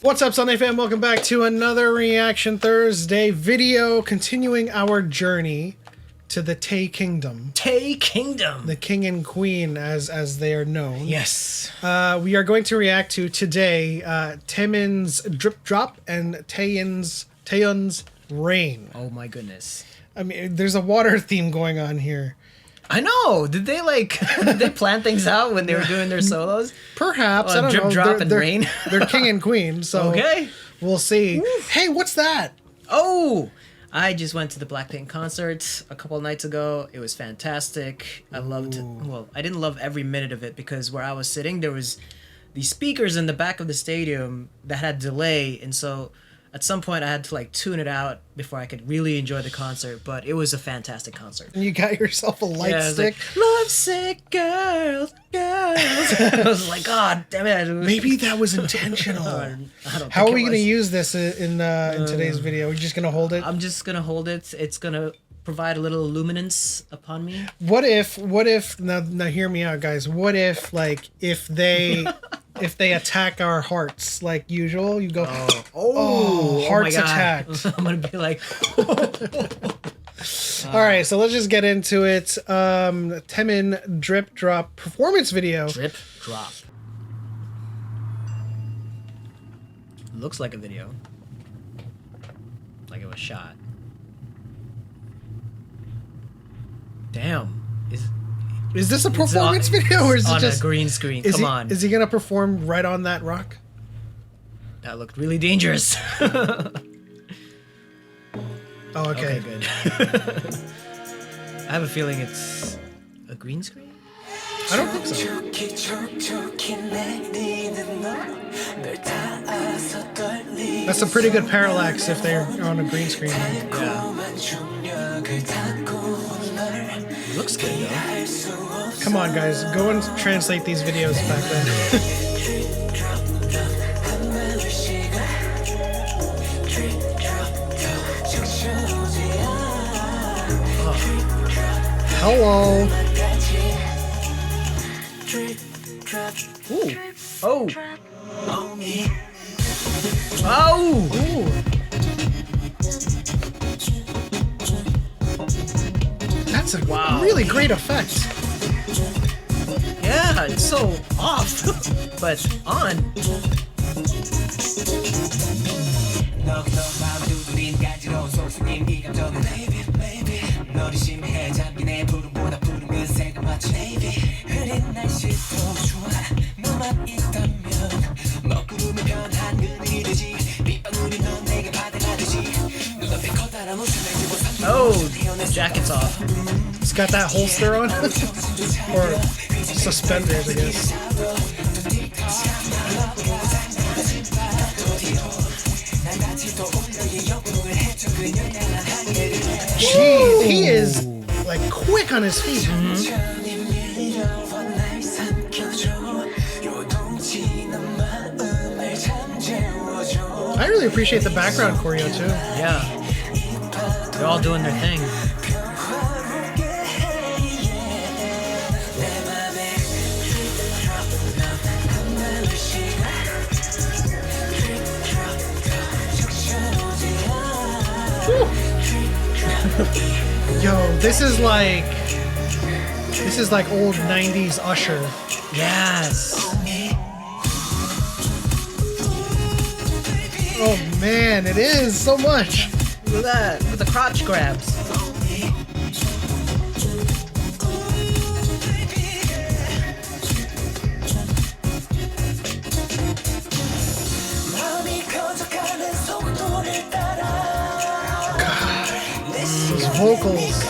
What's up, Sunday fam? Welcome back to another Reaction Thursday video, continuing our journey to the Tae Kingdom. Tae Kingdom. The king and queen, as they are known. Yes. We are going to react to today Taemin's Drip Drop and Taeyon's Rain. Oh my goodness. I mean, there's a water theme going on here. I know. Did they plan things out when they were doing their solos? Perhaps. I don't Drip know. Drop and Rain. They're king and queen, so okay. We'll see. Woo. Hey, what's that? Oh, I just went to the Blackpink concert a couple of nights ago. It was fantastic. I loved it. Well, I didn't love every minute of it because where I was sitting, there was these speakers in the back of the stadium that had delay, and so at some point I had to tune it out before I could really enjoy the concert. But it was a fantastic concert. And you got yourself a light stick. Love sick girls. I was like, God damn it. Maybe that was intentional. How are we going to use this in today's video? Are you just going to hold it? I'm just going to hold it. It's going to provide a little luminance upon me. What if now hear me out, guys. What if if they attack our hearts like usual, you go hearts attacked. I'm going to be like all right, so let's just get into it. Taemin Drip Drop performance video. Drip Drop. Looks like a video. Like it was shot. Damn. Is this a performance video or is it just a green screen? Come on. Is he gonna perform right on that rock? That looked really dangerous. Oh, okay. Good. I have a feeling it's a green screen? I don't think so. That's a pretty good parallax if they're on a green screen. Yeah. Looks good though. Come on, guys. Go and translate these videos back then. Hello. Ooh. Oh. Oh. Ooh. That's a really great effect. Yeah, it's so off, but on. Oh, the jacket's off. It's got that holster on. Or suspenders, I guess. Jeez, he is quick on his feet. I really appreciate the background choreo too. Yeah. They're all doing their thing. Yo, this is like old 90s Usher. Yes. Oh man, it is so much. Look at that, with the crotch grabs. God, those vocals.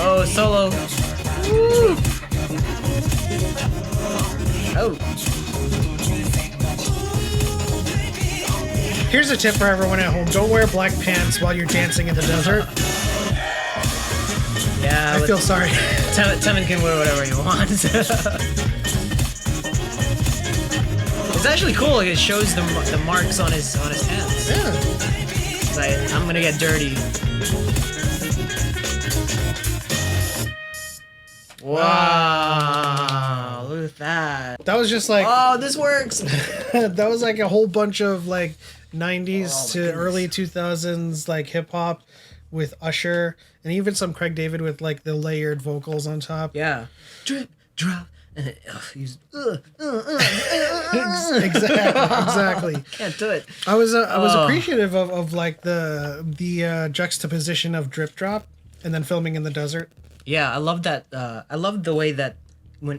Oh, solo. Woo. Oh. Here's a tip for everyone at home. Don't wear black pants while you're dancing in the desert. Yeah. I feel sorry. Taemin can wear whatever he wants. It's actually cool. Like, it shows the marks on his hands. Yeah. It's like, I'm gonna get dirty. Wow, look at that. That was just like, oh, this works. that was like a whole bunch of like 90s Oh, to goodness. early 2000s like hip hop with Usher and even some Craig David with like the layered vocals on top. Yeah. Drip, drop, and it, he's Exactly. Can't do it. I was appreciative of like the juxtaposition of drip drop and then filming in the desert. Yeah, I love that. I love the way that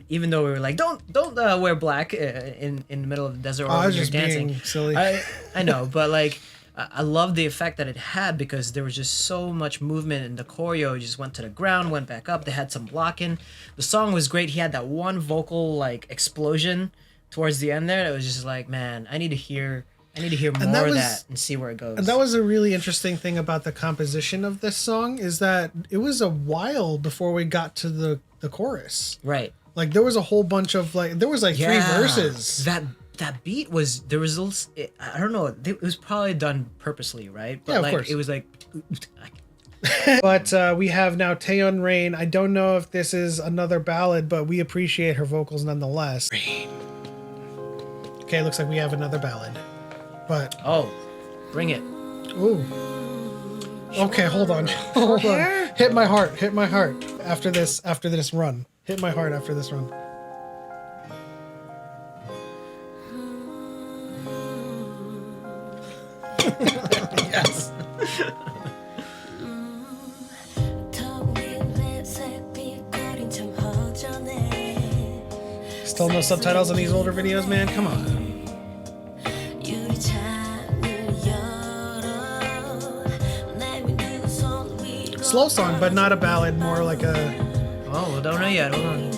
even though we were like, don't wear black in the middle of the desert or I when was you're just dancing. being silly. I know, but like I love the effect that it had because there was just so much movement and the choreo just went to the ground, went back up. They had some blocking. The song was great. He had that one vocal like explosion towards the end there. It was just like, man, I need to hear more of that and see where it goes. And that was a really interesting thing about the composition of this song is that it was a while before we got to the chorus. Right. Like there was a whole bunch of like there was like 3 verses. That beat was there was a little, I don't know, it was probably done purposely, right? But Yeah, of like course. it was like But we have now Taeyeon Rain. I don't know if this is another ballad, but we appreciate her vocals nonetheless. Rain. Okay, looks like we have another ballad. But oh, bring it. ooh. Okay, hold on. Hold on. Hit my heart. Hit my heart after this run. Hit my heart after this run. Yes. Still no subtitles on these older videos, man? Come on. Slow song, but not a ballad, more like a Oh, well, don't know yet. Hold on.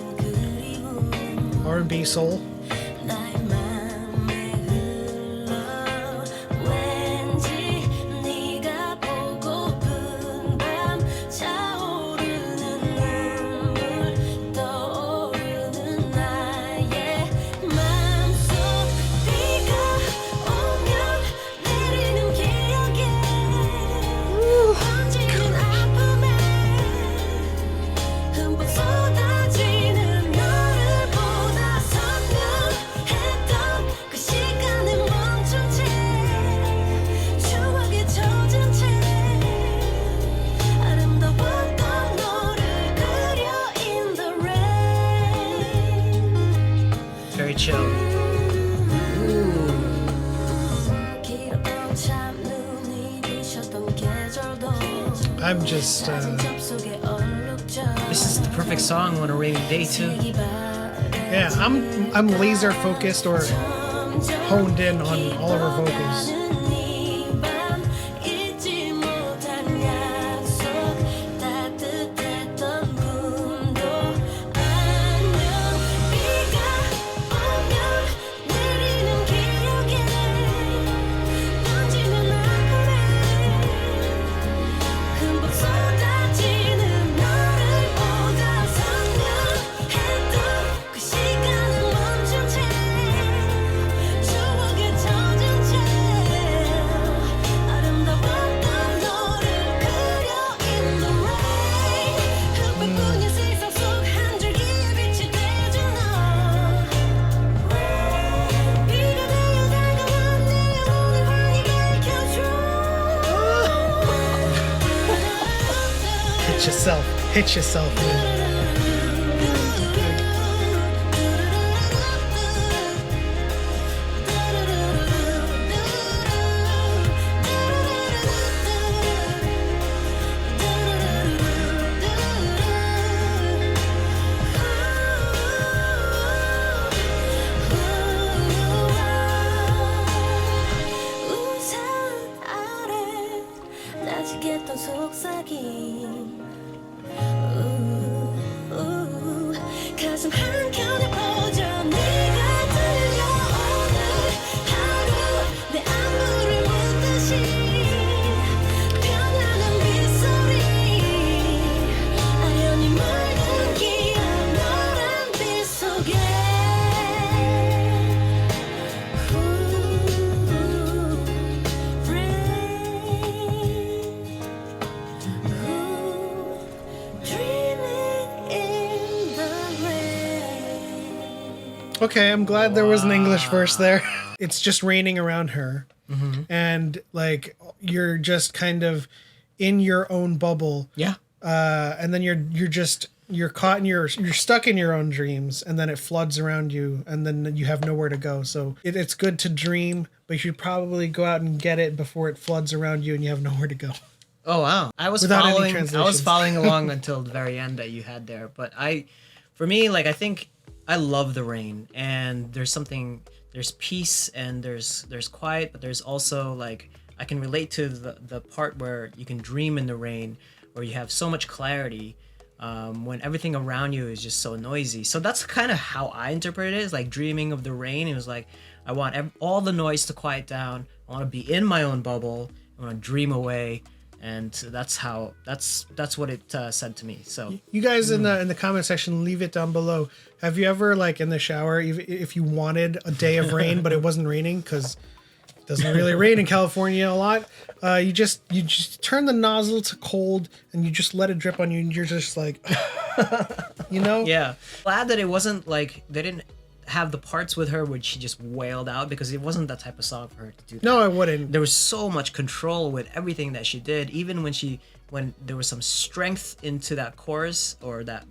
R&B soul. Very chill. I'm just This is the perfect song on a rainy day too. yeah, I'm laser focused or honed in on all of her vocals. Hit yourself, man. Okay, I'm glad there was an English verse there. It's just raining around her, and like you're just kind of in your own bubble. Yeah. And then you're caught in you're stuck in your own dreams, and then it floods around you, and then you have nowhere to go. So it's good to dream, but you should probably go out and get it before it floods around you and you have nowhere to go. Oh wow! I was following along until the very end that you had there. But for me, like I think I love the rain, and there's peace and there's quiet, but there's also like I can relate to the part where you can dream in the rain, where you have so much clarity. When everything around you is just so noisy. So that's kind of how I interpret it. Is like dreaming of the rain. It was like I want all the noise to quiet down. I want to be in my own bubble. I want to dream away. And that's what it said to me. So you guys in the comment section, leave it down below. Have you ever like in the shower, if you wanted a day of rain but it wasn't raining because it doesn't really rain in California a lot, you just turn the nozzle to cold and you just let it drip on you and you're just like, you know? Yeah. Glad that it wasn't like they didn't have the parts with her where she just wailed out, because it wasn't that type of song for her to do that. No, I wouldn't. There was so much control with everything that she did, even when there was some strength into that chorus or that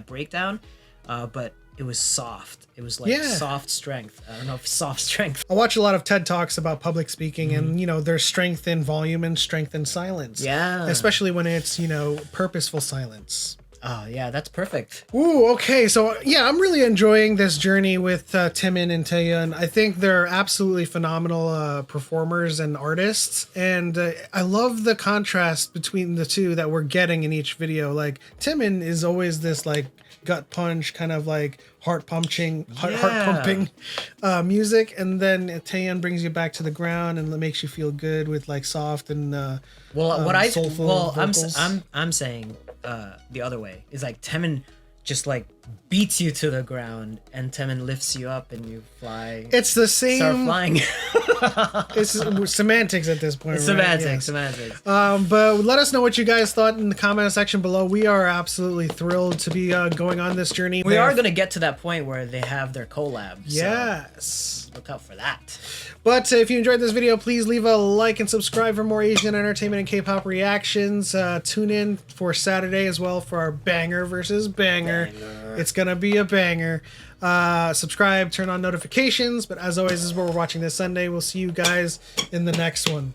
breakdown, but it was soft. It was like soft strength. I don't know if soft strength. I watch a lot of TED Talks about public speaking, and there's strength in volume and strength in silence. Yeah. Especially when it's, purposeful silence. Oh yeah, that's perfect. Ooh, okay. So yeah, I'm really enjoying this journey with Taemin and Taeyeon. I think they're absolutely phenomenal performers and artists, and I love the contrast between the two that we're getting in each video. Like Taemin is always this like gut punch, kind of like heart pumping music, and then Taeyeon brings you back to the ground and makes you feel good with like soft and soulful vocals. I'm saying the other way is like Taemin just like beats you to the ground and Taemin lifts you up and you fly. It's the same. Start flying. It's semantics at this point. It's right? semantics. But let us know what you guys thought in the comment section below. We are absolutely thrilled to be going on this journey. We are going to get to that point where they have their collab. Yes. So look out for that. But if you enjoyed this video, please leave a like and subscribe for more Asian entertainment and K-pop reactions. Tune in for Saturday as well for our banger versus banger. It's gonna be a banger. Subscribe, turn on notifications. But as always, this is what we're watching this Sunday. We'll see you guys in the next one.